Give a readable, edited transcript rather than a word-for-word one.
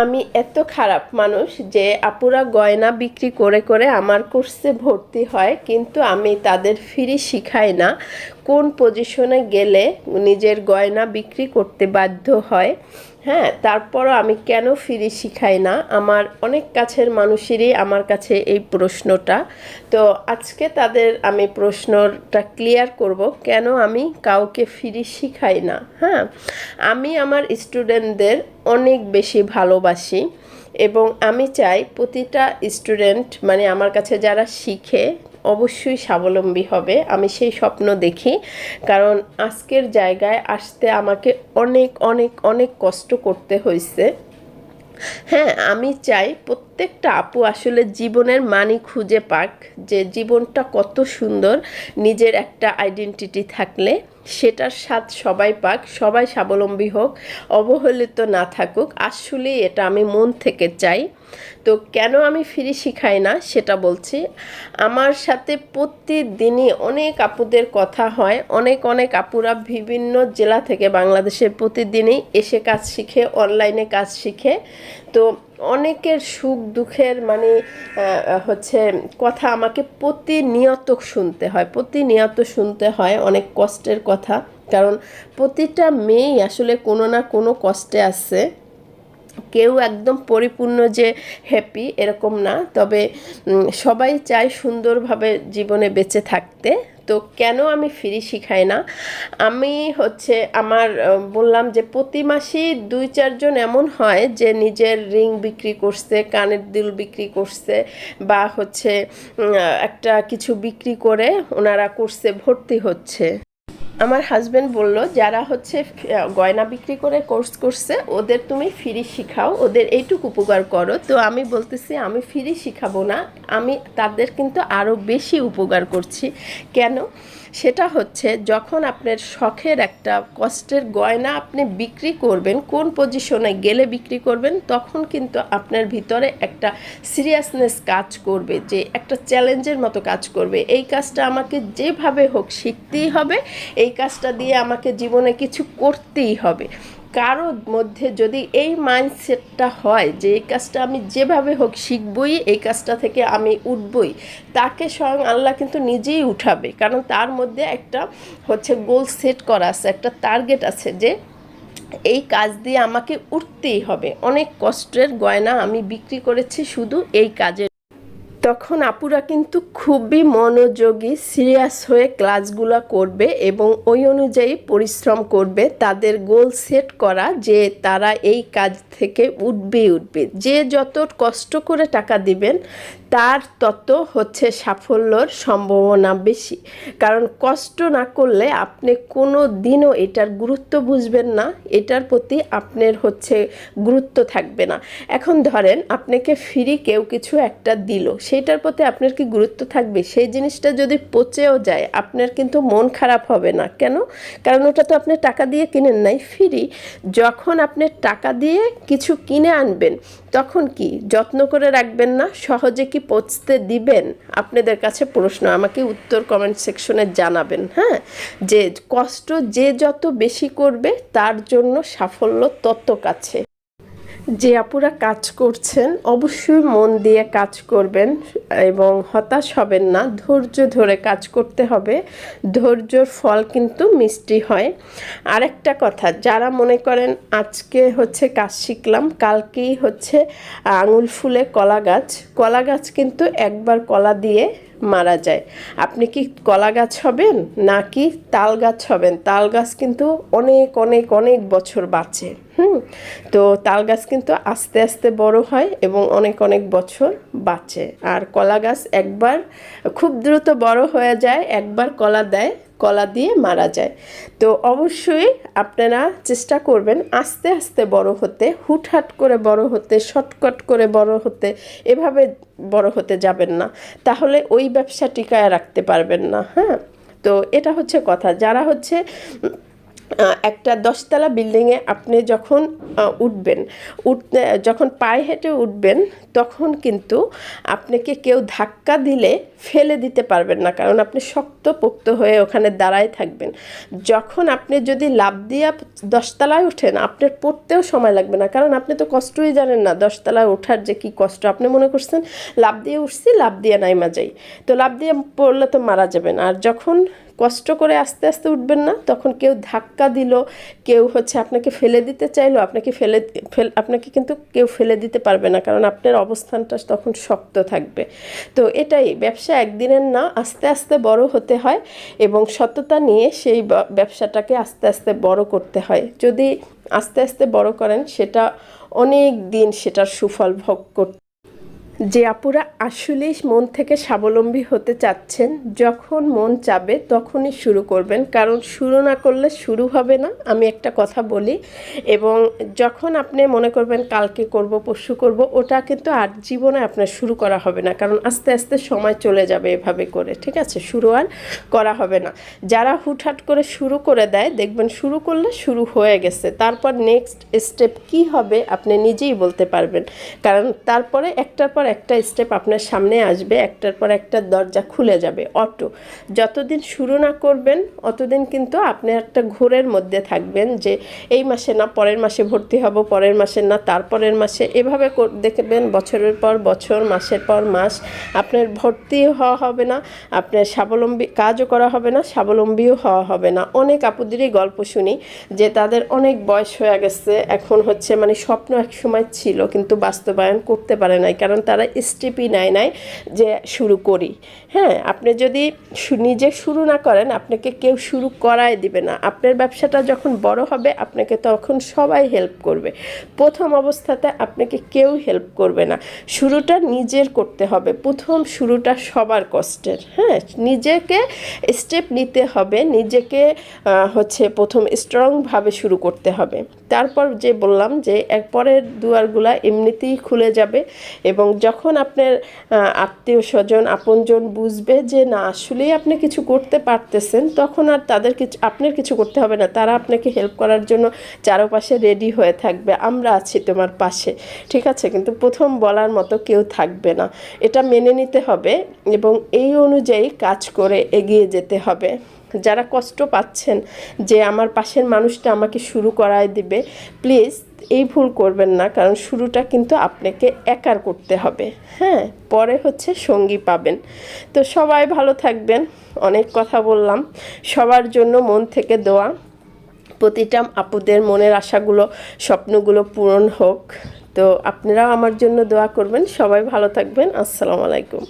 আমি এত খারাপ মানুষ যে আপুরা গয়না বিক্রি করে করে আমার কোর্সে ভর্তি হয়, কিন্তু আমি তাদের ফ্রি শিখাই না কোন পজিশনে গেলে নিজের গয়না বিক্রি করতে বাধ্য হয়। হ্যাঁ, তারপরও আমি কেন ফ্রি শিখাই না, আমার অনেক কাছের মানুষেরই আমার কাছে এই প্রশ্নটা। তো আজকে তাদের আমি প্রশ্নটা ক্লিয়ার করব কেন আমি কাউকে ফ্রি শিখাই না। হ্যাঁ, আমি আমার স্টুডেন্টদের অনেক বেশি ভালোবাসি এবং আমি চাই প্রতিটা স্টুডেন্ট মানে আমার কাছে যারা শিখে অবশ্যই স্বাবলম্বী হবে। আমি সেই স্বপ্ন দেখি, কারণ আজকের জায়গায় আসতে আমাকে অনেক অনেক অনেক কষ্ট করতে হয়েছে। হ্যাঁ, আমি চাই প্রত্যেকটা আপু আসলে জীবনের মানে খুঁজে পাক, যে জীবনটা কত সুন্দর, নিজের একটা আইডেন্টিটি থাকলে সেটার স্বাদ সবাই পাক, সবাই স্বাবলম্বী হোক, অবহেলিত না থাকুক। আসলে এটা আমি মন থেকে চাই। তো কেন আমি ফ্রি শিখাই না সেটা বলছি। আমার সাথে প্রতিদিনই অনেক আপুদের কথা হয়, অনেক অনেক আপুরা বিভিন্ন জেলা থেকে বাংলাদেশের প্রতিদিনই এসে কাজ শিখে, অনলাইনে কাজ শিখে। তো অনেকের সুখ দুঃখের মানে হচ্ছে কথা আমাকে প্রতিনিয়ত শুনতে হয়, অনেক কষ্টের কথা। কারণ প্রতিটা মেয়েই আসলে কোনো না কোনো কষ্টে আছে, কেউ একদম পরিপূর্ণ যে হ্যাপি এরকম না, তবে সবাই চায় সুন্দরভাবে জীবনে বেঁচে থাকতে। তো কেন আমি ফ্রি শিখাই না, আমি হচ্ছে আমার বললাম যে প্রতি মাসেই 2-4 জন এমন হয় যে নিজের রিং বিক্রি করছে, কানের দুল বিক্রি করছে, বা হচ্ছে একটা কিছু বিক্রি করে ওনারা কোর্সে ভর্তি হচ্ছে। আমার হাজব্যান্ড বলল, যারা হচ্ছে গয়না বিক্রি করে কোর্স করছে ওদের তুমি ফ্রি শিখাও, ওদের এইটুকু উপকার করো। তো আমি বলতেছি আমি ফ্রি শিখাবো না, আমি তাদের কিন্তু আরও বেশি উপকার করছি। কেন? সেটা হচ্ছে যখন আপনার শখের একটা কষ্টের গয়না আপনি বিক্রি করবেন, কোন পজিশনে গেলে বিক্রি করবেন, তখন কিন্তু আপনার ভিতরে একটা সিরিয়াসনেস কাজ করবে, যে একটা চ্যালেঞ্জের মতো কাজ করবে। এই কাজটা আমাকে যেভাবে হোক শিখতেই হবে, এই কাজটা দিয়ে আমাকে জীবনে কিছু করতেই হবে। কারোর মধ্যে যদি এই মাইন্ডসেটটা হয় যে এই কাজটা আমি যেভাবে হোক শিখবই, এই কাজটা থেকে আমি উঠবই, তাকে স্বয়ং আল্লাহ কিন্তু নিজেই উঠাবে। কারণ তার মধ্যে একটা হচ্ছে গোল সেট করা আছে, একটা টার্গেট আছে যে এই কাজ দিয়ে আমাকে উঠতেই হবে। অনেক কষ্টের গয়না আমি বিক্রি করেছি শুধু এই কাজের। তখন আপুরা কিন্তু খুবই মনোযোগী সিরিয়াস হয়ে ক্লাসগুলো করবে এবং ওই অনুযায়ী পরিশ্রম করবে, তাদের গোল সেট করা যে তারা এই কাজ থেকে উঠবে। যে যত কষ্ট করে টাকা দিবেন তার তত হচ্ছে সাফল্যর সম্ভাবনা বেশি। কারণ কষ্ট না করলে আপনি কোনো দিনও এটার গুরুত্ব বুঝবেন না, এটার প্রতি আপনার হচ্ছে গুরুত্ব থাকবে না। এখন ধরেন আপনাকে ফ্রি কেউ কিছু একটা দিল, সেইটার প্রতি আপনার কি গুরুত্ব থাকবে? সেই জিনিসটা যদি পচেও যায় আপনার কিন্তু মন খারাপ হবে না। কেন? কারণ ওটা তো আপনি টাকা দিয়ে কিনেন নাই, ফ্রি। যখন আপনি টাকা দিয়ে কিছু কিনে আনবেন তখন কি যত্ন করে রাখবেন না? সহজে কি পচতে দিবেন? আপনাদের কাছে প্রশ্ন, আমাকে উত্তর কমেন্ট সেকশনে জানাবেন। হ্যাঁ, যে কষ্ট যে যত বেশি করবে তার জন্য সাফল্য তত কাছে। যে আপুরা কাজ করছেন অবশ্যই মন দিয়ে কাজ করবেন এবং হতাশ হবেন না, ধৈর্য ধরে কাজ করতে হবে। ধৈর্যর ফল কিন্তু মিষ্টি হয়। আরেকটা কথা, যারা মনে করেন আজকে হচ্ছে কাজ শিখলাম, কালকেই হচ্ছে আঙুল ফুলে কলা গাছ কিন্তু একবার কলা দিয়ে মারা যায়। আপনি কি কলা গাছ হবেন নাকি তাল গাছ হবেন? তাল গাছ কিন্তু অনেক অনেক অনেক বছর বাঁচে। তো তাল গাছ কিন্তু আস্তে আস্তে বড় হয় এবং অনেক অনেক বছর বাঁচে। আর কলা গাছ একবার খুব দ্রুত বড় হয়ে যায়, একবার কলা দেয়, কলা দিয়ে মারা যায়। তো অবশ্যই আপনারা চেষ্টা করবেন আস্তে আস্তে বড় হতে, হুটহাট করে বড় হতে, শর্টকাট করে বড় হতে, এভাবে বড় হতে যাবেন না, তাহলে ওই ব্যবসা টিকায় রাখতে পারবেন না। হ্যাঁ, তো এটা হচ্ছে কথা। যারা হচ্ছে একটা 10তলা বিল্ডিংয়ে আপনি যখন উঠবেন, যখন পায়ে হেঁটে উঠবেন, তখন কিন্তু আপনাকে কেউ ধাক্কা দিলে ফেলে দিতে পারবেন না, কারণ আপনি শক্তপোক্ত হয়ে ওখানে দাঁড়ায় থাকবেন। যখন আপনি যদি লাফ দিয়ে 10তলায় ওঠেন, আপনার পড়তেও সময় লাগবে না, কারণ আপনি তো কষ্টই জানেন না 10তলায় ওঠার যে কি কষ্ট। আপনি মনে করছেন লাফ দিয়ে উঠছি, লাফ দিয়ে নাইমা যাই, তো লাফ দিয়ে পড়লে তো মারা যাবেন। আর যখন কষ্ট করে আস্তে আস্তে উঠবেন না, তখন কেউ ধাক্কা দিল, কেউ আপনাকে ফেলে দিতে চাইলো, আপনাকে কিন্তু কেউ ফেলে দিতে পারবে না, কারণ আপনার অবস্থানটা তখন শক্ত থাকবে। তো এটাই, ব্যবসা একদিনের না, আস্তে আস্তে বড় হতে হয় এবং সততা নিয়ে সেই ব্যবসাটাকে আস্তে আস্তে বড় করতে হয়। যদি আস্তে আস্তে বড় করেন, সেটা অনেক দিন সেটার সুফল ভোগ করতে। যে আপুরা আসলেই মন থেকে স্বাবলম্বী হতে চাচ্ছেন, যখন মন চাবে তখনই শুরু করবেন, কারণ শুরু না করলে শুরু হবে না, আমি একটা কথা বলি। এবং যখন আপনি মনে করবেন কালকে করব, পরশু করব, ওটা কিন্তু আর জীবনে আপনার শুরু করা হবে না, কারণ আস্তে আস্তে সময় চলে যাবে এভাবে করে, ঠিক আছে? শুরু আর করা হবে না। যারা হুটহাট করে শুরু করে দেয়, দেখবেন শুরু করলে শুরু হয়ে গেছে, তারপর নেক্সট স্টেপ কি হবে আপনি নিজেই বলতে পারবেন, কারণ তারপরে একটার পর একটা স্টেপ আপনার সামনে আসবে, একটার পর একটা দরজা খুলে যাবে অটো। যতদিন শুরু না করবেন, অতদিন কিন্তু আপনি একটা ঘোরের মধ্যে থাকবেন, যে এই মাসে না পরের মাসে ভর্তি হব, পরের মাসে না তারপরের মাসে, এভাবে দেখবেন বছরের পর বছর, মাসের পর মাস আপনার ভর্তি হওয়া হবে না, আপনার স্বাবলম্বী কাজও করা হবে না, স্বাবলম্বীও হওয়া হবে না। অনেক আপুদেরই গল্প শুনি যে তাদের অনেক বয়স হয়ে গেছে, এখন মানে স্বপ্ন এক সময় ছিল কিন্তু বাস্তবায়ন করতে পারে নাই, কারণ তারা স্টেপই নেয় নাই যে শুরু করি। হ্যাঁ, আপনি যদি নিজে শুরু না করেন, আপনাকে কেউ শুরু করাই দিবে না। আপনার ব্যবসাটা যখন বড় হবে, আপনাকে তখন সবাই হেল্প করবে। প্রথম অবস্থাতে আপনাকে কেউ হেল্প করবে না, শুরুটা নিজের করতে হবে। প্রথম শুরুটা সবার কষ্টের। হ্যাঁ, নিজেকে স্টেপ নিতে হবে, নিজেকে প্রথম স্ট্রংভাবে শুরু করতে হবে। তারপর যে বললাম যে পরের দুয়ারগুলা এমনিতেই খুলে যাবে, এবং যখন আপনার আত্মীয় স্বজন আপনজন বুঝবে যে না আসলেই আপনি কিছু করতে পারতেছেন, তখন আর আপনার কিছু করতে হবে না, তারা আপনাকে হেল্প করার জন্য চারপাশে রেডি হয়ে থাকবে, আমরা আছি তোমার পাশে, ঠিক আছে? কিন্তু প্রথম বলার মতো কেউ থাকবে না, এটা মেনে নিতে হবে এবং এই অনুযায়ী কাজ করে এগিয়ে যেতে হবে। যারা কষ্ট পাচ্ছেন যে আমার পাশের মানুষটা আমাকে শুরু করায় দিবে, প্লিজ এই ভুল করবেন না, কারণ শুরুটা কিন্তু আপনাকে একার করতে হবে। হ্যাঁ, পরে সঙ্গী পাবেন। তো সবাই ভালো থাকবেন, অনেক কথা বললাম, সবার জন্য মন থেকে দোয়া, প্রতিটা আপুদের মনের আশাগুলো স্বপ্নগুলো পূরণ হোক। তো আপনারাও আমার জন্য দোয়া করবেন। সবাই ভালো থাকবেন। আসসালামু আলাইকুম।